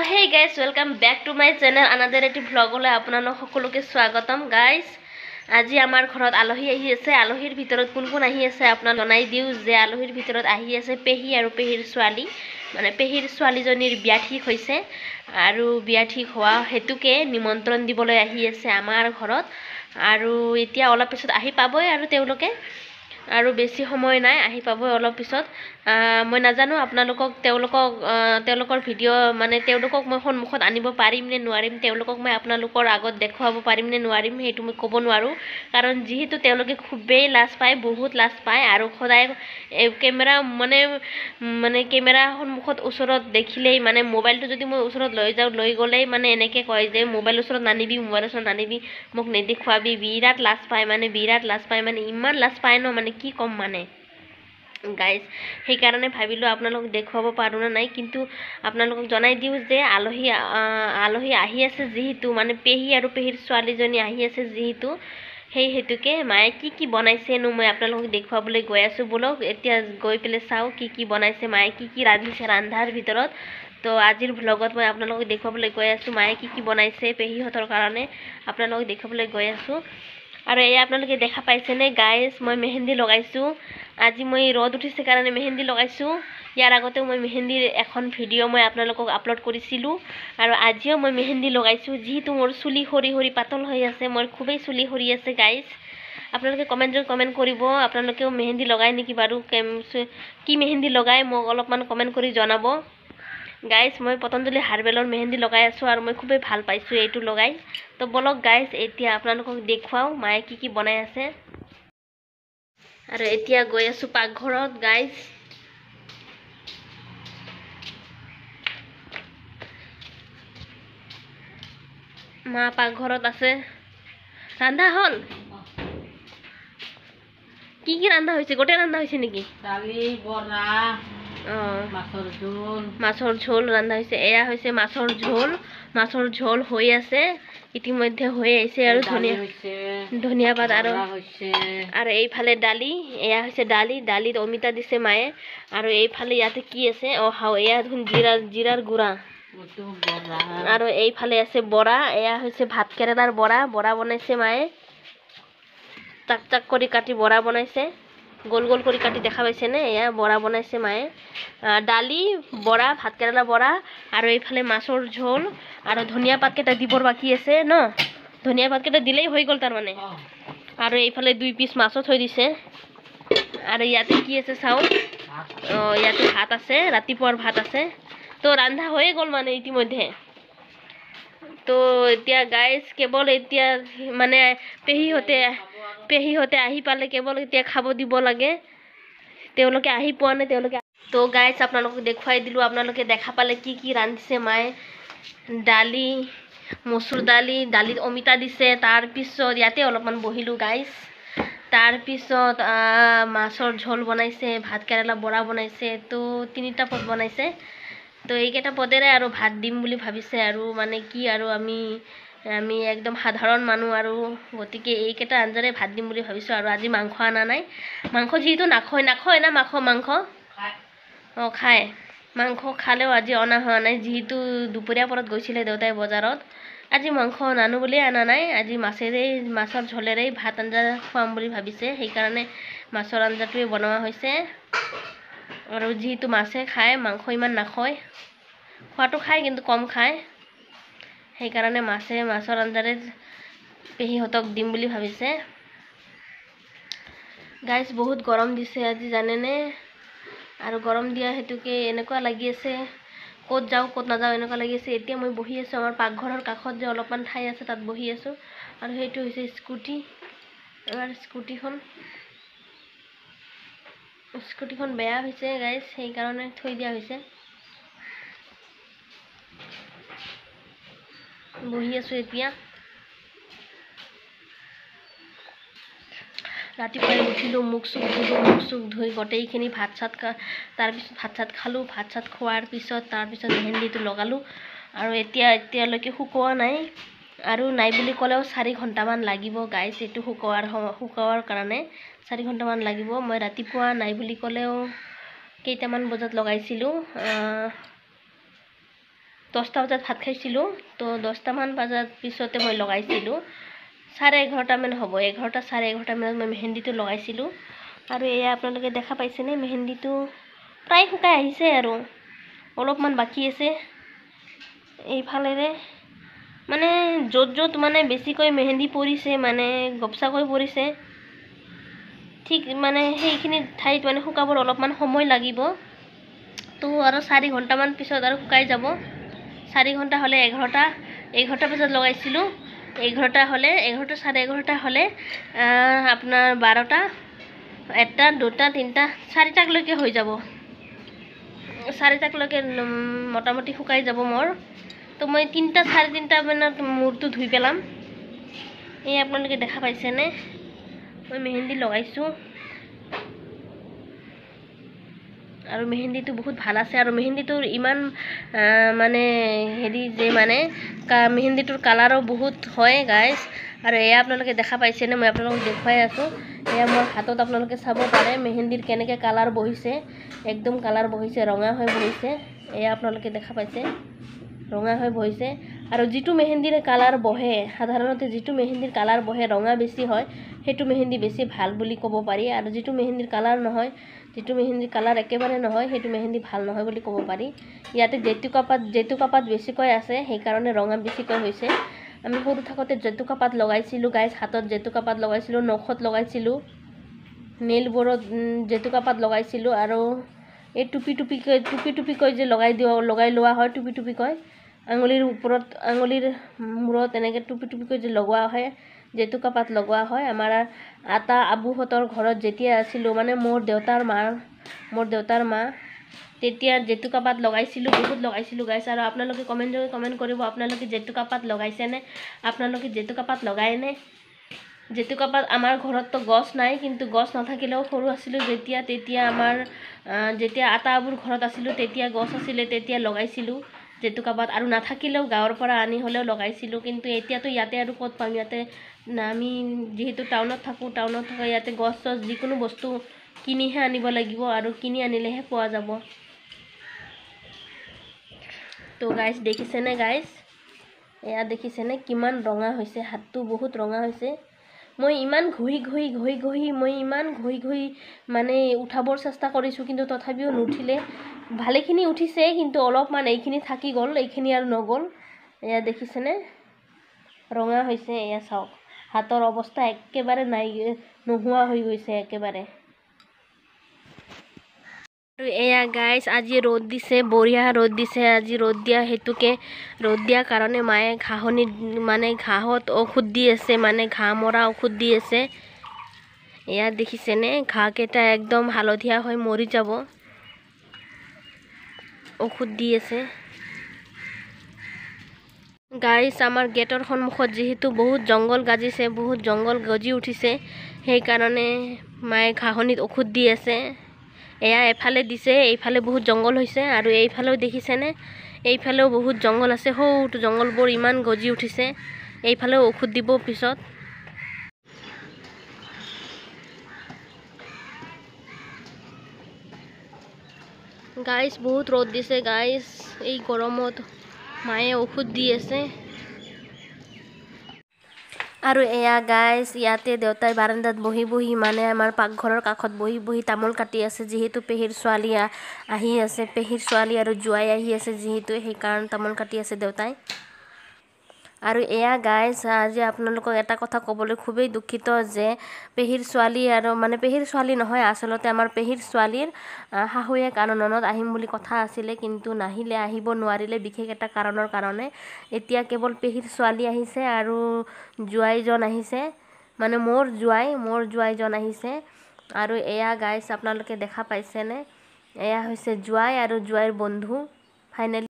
Hey guys, welcome back to my channel. Another এটি vlogলৈ আপোনালোক সকলোকে স্বাগতম guys. আজি আমাৰ ঘৰত আলহী আহি আছে। আলহীৰ ভিতৰত কোন কোন আহি আছে আপোনাক জনাই দিও যে আলহীৰ ভিতৰত আহি আছে পেহী আৰু পেহীৰ ছোৱালী। মানে পেহীৰ ছোৱালীজনীৰ বিয়া ঠিক হৈছে আৰু বিয়া ঠিক হোৱা হেতুকে নিমন্ত্ৰণ দিবলৈ আহি আছে আমাৰ ঘৰত। আৰু এতিয়া অলপ পিছত আহি পাবই আৰু তেওঁলোকে আৰু বেছি সময় নাই আহি পাবই অলপ পিছত। মই নাজানো আপোনালোকক তেওঁলোকৰ ভিডিঅ' মানে তেওঁলোকক মই সন্মুখত আনিব পাৰিম নে নোৱাৰিম, তেওঁলোকক মই আপোনালোকৰ আগত দেখুৱাব পাৰিম নে নোৱাৰিম সেইটো মই ক'ব নোৱাৰোঁ। কাৰণ যিহেতু তেওঁলোকে খুবেই লাজ পায়, বহুত লাজ পায় আৰু সদায় কেমেৰা মানে কেমেৰা সন্মুখত ওচৰত দেখিলেই মানে মোবাইলটো যদি মই ওচৰত লৈ গ'লেই মানে এনেকৈ কয় যে মোবাইল ওচৰত নানিবি, মোক নেদেখুৱাবি। বিৰাট লাজ পায় মানে ইমান লাজ পায় ন, মানে কি ক'ম মানে গাইজ। সেইকাৰণে ভাবিলোঁ আপোনালোক দেখুৱাব পাৰোঁ নে নাই, কিন্তু আপোনালোকক জনাই দিওঁ যে আলহী আহি আছে যিহেতু, মানে পেহী আৰু পেহীৰ ছোৱালীজনী আহি আছে যিহেতু, সেই হেতুকে মায়ে কি বনাইছেনো মই আপোনালোকক দেখুৱাবলৈ গৈ আছোঁ। ব'লক এতিয়া গৈ পেলাই চাওঁ কি বনাইছে মায়ে, কি ৰান্ধিছে ৰান্ধাৰ ভিতৰত। তো আজিৰ ভ্লগত মই আপোনালোকক দেখুৱাবলৈ গৈ আছোঁ মায়ে কি বনাইছে পেহীহঁতৰ কাৰণে, আপোনালোকক দেখুৱাবলৈ গৈ আছোঁ। আৰু এয়া আপোনালোকে দেখা পাইছেনে গাইজ, মই মেহেন্দি লগাইছোঁ। আজি মই ৰ'দ উঠিছে কাৰণে মেহেন্দি লগাইছোঁ। ইয়াৰ আগতেও মই মেহেন্দিৰ এখন ভিডিঅ' মই আপোনালোকক আপলোড কৰিছিলোঁ আৰু আজিও মই মেহেন্দি লগাইছোঁ। যিহেতু মোৰ চুলি সৰি পাতল হৈ আছে, মোৰ খুবেই চুলি সৰি আছে গাইজ। আপোনালোকে কমেণ্ট কৰিব, আপোনালোকেও মেহেন্দি লগায় নেকি বাৰু, কি মেহেন্দি লগায় মোক অলপমান কমেণ্ট কৰি জনাব গাইজ। মই পতঞ্জলি হাৰ্বেলৰ মেহেন্দি লগাই আছোঁ আৰু মই খুবেই ভাল পাইছোঁ এইটো লগাই। তো বলক গাইজ এতিয়া আপোনালোকক দেখুৱাওঁ মায়ে কি বনাই আছে। আৰু এতিয়া গৈ আছোঁ পাকঘৰত গাইজ। মা পাকঘৰত আছে, ৰান্ধা হ'ল? কি ৰান্ধা হৈছে? গোটেই ৰান্ধা হৈছে নেকি? দালি, বৰা, মাছৰ ঝোল ৰান্ধা হৈছে। এয়া হৈছে মাছৰ ঝোল হৈ আছে, ইতিমধ্যে হৈ আহিছে। আৰু ধনিয়া পাত আৰু এইফালে দালি, এয়া হৈছে দালিত অমিতা দিছে মায়ে। আৰু এইফালে ইয়াতে কি আছে, এয়া দেখোন জিৰাৰ গুড়া। আৰু এইফালে আছে বৰা, এয়া হৈছে ভাত কেৰেলাৰ বৰা বনাইছে মায়ে। চাক কৰি কাটি বৰা বনাইছে, গোল কৰি কাটি দেখা পাইছেনে? এয়া বৰা বনাইছে মায়ে। দালি, বৰা, ভাত কেৰেলা বৰা আৰু এইফালে মাছৰ ঝোল। আৰু ধনিয়া পাতকেইটা দিবৰ বাকী আছে ন, ধনিয়া পাতকেইটা দিলেই হৈ গ'ল তাৰমানে। আৰু এইফালে 2 পিচ মাছো থৈ দিছে। আৰু ইয়াতে কি আছে চাওঁ, ইয়াতে ভাত আছে, ৰাতিপুৱাৰ ভাত আছে। তো ৰান্ধা হৈয়ে গ'ল মানে ইতিমধ্যে। তো এতিয়া গাইজ কেৱল এতিয়া মানে পেহীহঁতে আহি পালে কেৱল এতিয়া খাব দিব লাগে। তেওঁলোকে আহি পোৱা নাই তো গাইজ আপোনালোকক দেখুৱাই দিলোঁ। আপোনালোকে দেখা পালে কি ৰান্ধিছে মায়ে। দালি, মচুৰ দালিত অমিতা দিছে। তাৰপিছত ইয়াতে অলপমান বহিলোঁ গাইজ। তাৰপিছত মাছৰ ঝোল বনাইছে, ভাত কেৰেলা বৰা বনাইছে। তো 3টা পদ বনাইছে। তো এইকেইটা পদেৰে আৰু ভাত দিম বুলি ভাবিছে। আৰু মানে কি আৰু আমি একদম সাধাৰণ মানুহ আৰু গতিকে এইকেইটা আঞ্জাৰে ভাত দিম বুলি ভাবিছোঁ। আৰু আজি মাংস অনা নাই, মাংস যিহেতু নাখায় না মাংস খায়, মাংস খালেও আজি অনা হোৱা নাই। যিহেতু দুপৰীয়া পৰত গৈছিলে দেউতাই বজাৰত, আজি মাংস নানো বুলিয়ে অনা নাই। আজি মাছৰ ঝোলেৰেই ভাত আঞ্জা খুৱাম বুলি ভাবিছে, সেইকাৰণে মাছৰ আঞ্জাটোৱে বনোৱা হৈছে। আৰু যিহেতু মাছে খায়, মাংস ইমান নাখায়, খোৱাটো খায় কিন্তু কম খায়, সেইকাৰণে মাছৰ আঞ্জাৰে পেহীহঁতক দিম বুলি ভাবিছে গাইজ। বহুত গৰম দিছে আজি জানেনে? আৰু গৰম দিয়া হেতুকে এনেকুৱা লাগি আছে, ক'ত যাওঁ ক'ত নাযাওঁ এনেকুৱা লাগি আছে। এতিয়া মই বহি আছোঁ আমাৰ পাকঘৰৰ কাষত যে অলপমান ঠাই আছে, তাত বহি আছোঁ। আৰু সেইটো হৈছে স্কুটি। এবাৰ স্কুটিখন বেয়া হৈছে গাইজ, সেইকাৰণে থৈ দিয়া হৈছে। বহি আছোঁ এতিয়া। ৰাতিপুৱাই উঠিলোঁ, মুখ চুখ ধুই গোটেইখিনি তাৰপিছত ভাত চাত খালোঁ। ভাত চাত খোৱাৰ পিছত তাৰপিছত মেহেন্দিটো লগালোঁ। আৰু এতিয়ালৈকে শুকোৱা নাই, আৰু নাই বুলি ক'লেও 4 ঘণ্টামান লাগিব গাইজ। এইটো শুকোৱাৰ কাৰণে 4 ঘণ্টামান লাগিব। মই ৰাতিপুৱা নাই বুলি ক'লেও কেইটামান বজাত লগাইছিলোঁ, 10টা বজাত ভাত খাইছিলোঁ। তো 10টামান বজাত পিছতে মই লগাইছিলোঁ, 11:30মান হ'ব, 11টা 11:30মানত মই মেহেন্দিটো লগাইছিলোঁ। আৰু এয়া আপোনালোকে দেখা পাইছেনে, মেহেন্দিটো প্ৰায় শুকাই আহিছে আৰু অলপমান বাকী আছে। এইফালেৰে মানে য'ত য'ত মানে বেছিকৈ মেহেন্দি পৰিছে, মানে গপচাকৈ পৰিছে, ঠিক মানে সেইখিনি ঠাইত মানে শুকাবৰ অলপমান সময় লাগিব। তো আৰু 4 ঘণ্টামান পিছত আৰু শুকাই যাব। 4 ঘণ্টা হ'লে 11টা বজাত লগাইছিলোঁ, 11টা হ'লে 11টা 11:30 হ'লে আপোনাৰ 12টা 1টা 2টা 3টা 4টালৈকে হৈ যাব। 4টালৈকে মোটামুটি শুকাই যাব মোৰ। তো মই 3টা 3:30 মানত মূৰটো ধুই পেলাম। এই আপোনালোকে দেখা পাইছেনে, মই মেহেন্দি লগাইছোঁ আৰু মেহেন্দিটো বহুত ভাল আছে। আৰু মেহেন্দিটোৰ ইমান মানে হেৰি যে মানে মেহেন্দিটোৰ কালাৰো বহুত হয় গাইজ। আৰু এয়া আপোনালোকে দেখা পাইছেনে, মই আপোনালোকক দেখুৱাই আছোঁ। এয়া মোৰ হাতত আপোনালোকে চাব পাৰে মেহেন্দিৰ কেনেকৈ কালাৰ বহিছে, একদম কালাৰ বহিছে, ৰঙা হৈ বহিছে। এয়া আপোনালোকে দেখা পাইছে, ৰঙা হৈ বহিছে। আৰু যিটো মেহেন্দিৰ কালাৰ বহে, সাধাৰণতে যিটো মেহেন্দিৰ কালাৰ বহে ৰঙা বেছি হয়, সেইটো মেহেন্দি বেছি ভাল বুলি ক'ব পাৰি। আৰু যিটো মেহেন্দিৰ কালাৰ নহয়, যিটো মেহেন্দিৰ কালাৰ একেবাৰে নহয়, সেইটো মেহেন্দি ভাল নহয় বুলি ক'ব পাৰি। ইয়াতে জেতুকা পাত বেছিকৈ আছে, সেইকাৰণে ৰঙা বেছিকৈ হৈছে। আমি সৰু থাকোঁতে জেতুকা পাত লগাইছিলোঁ গাইজ, হাতত জেতুকা পাত লগাইছিলোঁ, নখত লগাইছিলোঁ, নেইলবোৰত জেতুকা পাত লগাইছিলোঁ। আৰু এই টুপিকৈ যে লগাই লোৱা হয়, টুপিকৈ আঙুলিৰ ওপৰত, আঙুলিৰ মূৰত এনেকৈ টুপিকৈ যে লগোৱা হয়, জেতুকা পাত লগোৱা হয়। আমাৰ আবুহঁতৰ ঘৰত যেতিয়া আছিলোঁ, মানে মোৰ দেউতাৰ মা তেতিয়া জেতুকা পাত লগাইছিলোঁ, বহুত লগাইছিলোঁ গাইছ। আৰু আপোনালোকে কমেণ্ট কৰিব, আপোনালোকে জেতুকা পাত লগাইছেনে, আপোনালোকে জেতুকা পাত লগায়নে? জেতুকা পাত আমাৰ ঘৰততো গছ নাই, কিন্তু গছ নাথাকিলেও সৰু আছিলোঁ তেতিয়া আমাৰ যেতিয়া আবুৰ ঘৰত আছিলোঁ তেতিয়া গছ আছিলে, তেতিয়া লগাইছিলোঁ জেতুকা পাত। আৰু নাথাকিলেও গাঁৱৰ পৰা আনি হ'লেও লগাইছিলোঁ। কিন্তু এতিয়াতো ইয়াতে আৰু ক'ত পাম, ইয়াতে আমি যিহেতু টাউনত থাকোঁ, ইয়াতে গছ যিকোনো বস্তু কিনিহে আনিব লাগিব, আৰু কিনি আনিলেহে পোৱা যাব। তো গাইজ দেখিছেনে গাইজ, এয়া দেখিছেনে কিমান ৰঙা হৈছে, হাতটো বহুত ৰঙা হৈছে। মই ইমান ঘঁহি মানে উঠাবৰ চেষ্টা কৰিছোঁ, কিন্তু তথাপিও নুঠিলে। ভালেখিনি উঠিছে, কিন্তু অলপমান এইখিনি থাকি গ'ল, এইখিনি আৰু নগ'ল। এয়া দেখিছেনে ৰঙা হৈছে, এয়া চাওক, হাতৰ অৱস্থা একেবাৰে নোহোৱা হৈ গৈছে একেবাৰে। আৰু এয়া গাইজ আজি ৰ'দ দিছে, বঢ়িয়া ৰ'দ দিছে আজি। ৰ'দ দিয়া কাৰণে মায়ে ঘাঁহত ঔষধ দি আছে, মানে ঘাঁহ মৰা ঔষধ দি আছে। এয়া দেখিছেনে, ঘাঁহকেইটা একদম হালধীয়া হৈ মৰি যাব, ঔষধ দি আছে গাইজ। আমাৰ গেটৰ সন্মুখত যিহেতু বহুত জংঘল গজি উঠিছে, সেইকাৰণে মায়ে ঘাঁহনিত ঔষধ দি আছে। এয়া এফালে দিছে, এইফালে বহুত জংঘল হৈছে। আৰু এইফালেও দেখিছেনে, এইফালেও বহুত জংঘল আছে, সৌটো জংঘলবোৰ ইমান গজি উঠিছে। এইফালেও ঔষধ দিব পিছত। গাইজ বহুত ৰ'দ দিছে গাইজ, এই গৰমত মায়ে ঔষধ দি আছে। আৰু এয়া গাইজ ইয়াতে দেউতাই বাৰান্দাত বহি মানে আমাৰ পাকঘৰৰ কাষত বহি তামোল কাটি আছে। যিহেতু পেহীৰ ছোৱালী আহি আছে, পেহীৰ ছোৱালী আৰু জোৱাই আহি আছে, যিহেতু সেইকাৰণে তামোল কাটি আছে দেউতাই। আৰু এয়া গাইজ আজি আপোনালোকক এটা কথা ক'বলৈ খুবেই দুখিত যে পেহীৰ ছোৱালী পেহীৰ ছোৱালী নহয়, আচলতে আমাৰ পেহীৰ ছোৱালীৰ শাহুৱেক আৰু ননদ আহিম বুলি কথা আছিলে, কিন্তু নাহিলে, আহিব নোৱাৰিলে বিশেষ এটা কাৰণৰ কাৰণে। এতিয়া কেৱল পেহীৰ ছোৱালী আহিছে আৰু জোৱাইজন আহিছে, মানে মোৰ জোৱাইজন আহিছে। আৰু এয়া গাইজ আপোনালোকে দেখা পাইছেনে, এয়া হৈছে জোৱাই আৰু জোৱাইৰ বন্ধু। ফাইনেলি